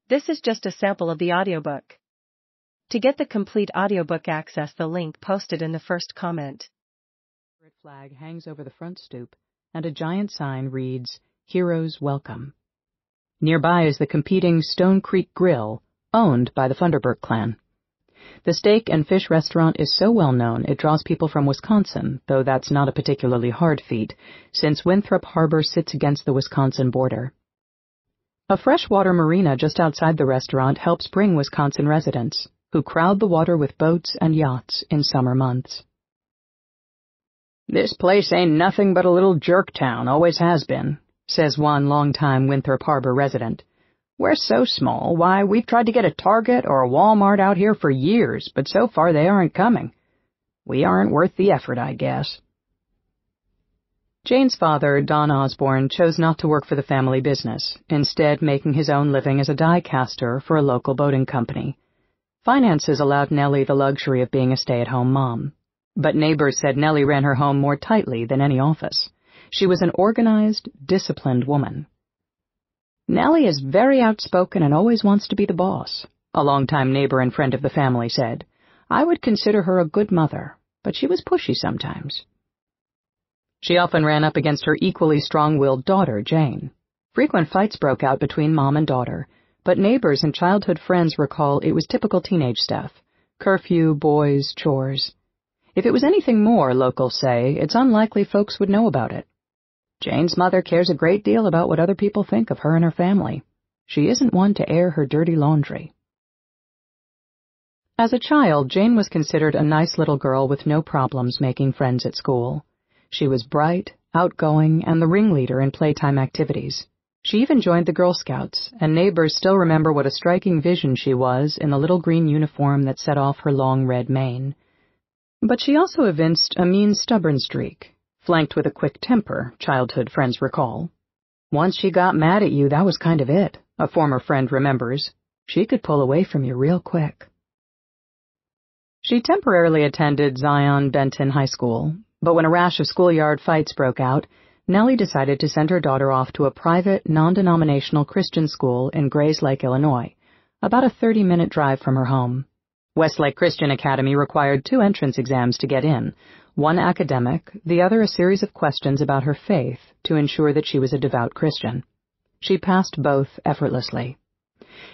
This is just a sample of the audiobook. To get the complete audiobook, access the link posted in the first comment. A flag hangs over the front stoop, and a giant sign reads, Heroes Welcome. Nearby is the competing Stone Creek Grill, owned by the Funderburk clan. The steak and fish restaurant is so well known it draws people from Wisconsin, though that's not a particularly hard feat, since Winthrop Harbor sits against the Wisconsin border. A freshwater marina just outside the restaurant helps bring Wisconsin residents, who crowd the water with boats and yachts in summer months. This place ain't nothing but a little jerk town, always has been, says one longtime Winthrop Harbor resident. We're so small, why, we've tried to get a Target or a Walmart out here for years, but so far they aren't coming. We aren't worth the effort, I guess. Jane's father, Don Osborne, chose not to work for the family business, instead making his own living as a die caster for a local boating company. Finances allowed Nellie the luxury of being a stay-at-home mom, but neighbors said Nellie ran her home more tightly than any office. She was an organized, disciplined woman. Nellie is very outspoken and always wants to be the boss, a longtime neighbor and friend of the family said. I would consider her a good mother, but she was pushy sometimes. She often ran up against her equally strong-willed daughter, Jane. Frequent fights broke out between mom and daughter, but neighbors and childhood friends recall it was typical teenage stuff. Curfew, boys, chores. If it was anything more, locals say, it's unlikely folks would know about it. Jane's mother cares a great deal about what other people think of her and her family. She isn't one to air her dirty laundry. As a child, Jane was considered a nice little girl with no problems making friends at school. She was bright, outgoing, and the ringleader in playtime activities. She even joined the Girl Scouts, and neighbors still remember what a striking vision she was in the little green uniform that set off her long red mane. But she also evinced a mean, stubborn streak, flanked with a quick temper, childhood friends recall. Once she got mad at you, that was kind of it, a former friend remembers. She could pull away from you real quick. She temporarily attended Zion Benton High School, but when a rash of schoolyard fights broke out, Nellie decided to send her daughter off to a private, non-denominational Christian school in Grayslake, Illinois, about a 30-minute drive from her home. Westlake Christian Academy required 2 entrance exams to get in, one academic, the other a series of questions about her faith to ensure that she was a devout Christian. She passed both effortlessly.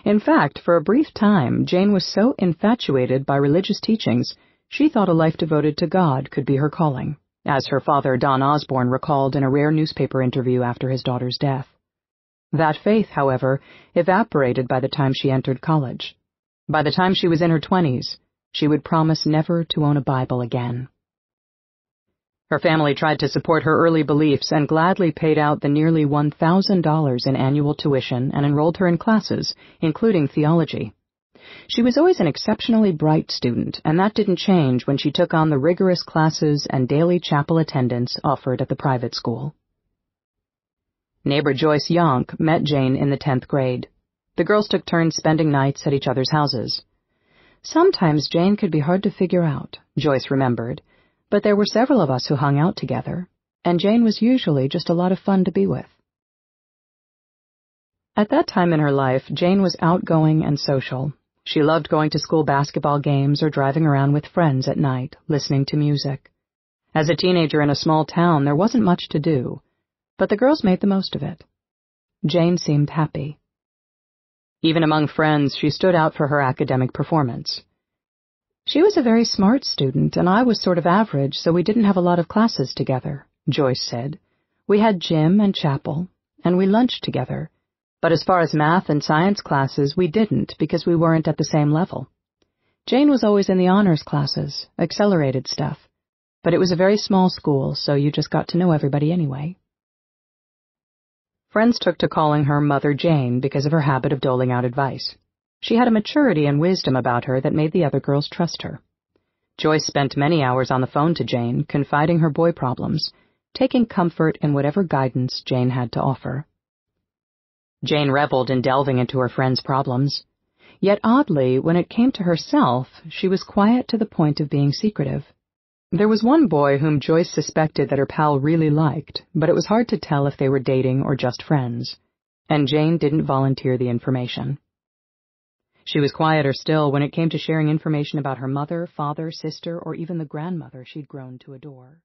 In fact, for a brief time, Jane was so infatuated by religious teachings, she thought a life devoted to God could be her calling, as her father, Don Osborne, recalled in a rare newspaper interview after his daughter's death. That faith, however, evaporated by the time she entered college. By the time she was in her 20s, she would promise never to own a Bible again. Her family tried to support her early beliefs and gladly paid out the nearly $1,000 in annual tuition and enrolled her in classes, including theology. She was always an exceptionally bright student, and that didn't change when she took on the rigorous classes and daily chapel attendance offered at the private school. Neighbor Joyce Yonk met Jane in the 10th grade. The girls took turns spending nights at each other's houses. Sometimes Jane could be hard to figure out, Joyce remembered, but there were several of us who hung out together, and Jane was usually just a lot of fun to be with. At that time in her life, Jane was outgoing and social. She loved going to school basketball games or driving around with friends at night, listening to music. As a teenager in a small town, there wasn't much to do, but the girls made the most of it. Jane seemed happy. Even among friends, she stood out for her academic performance. She was a very smart student, and I was sort of average, so we didn't have a lot of classes together, Joyce said. We had gym and chapel, and we lunched together. But as far as math and science classes, we didn't because we weren't at the same level. Jane was always in the honors classes, accelerated stuff, but it was a very small school, so you just got to know everybody anyway. Friends took to calling her Mother Jane because of her habit of doling out advice. She had a maturity and wisdom about her that made the other girls trust her. Joyce spent many hours on the phone to Jane, confiding her boy problems, taking comfort in whatever guidance Jane had to offer. Jane reveled in delving into her friends' problems. Yet oddly, when it came to herself, she was quiet to the point of being secretive. There was one boy whom Joyce suspected that her pal really liked, but it was hard to tell if they were dating or just friends, and Jane didn't volunteer the information. She was quieter still when it came to sharing information about her mother, father, sister, or even the grandmother she'd grown to adore.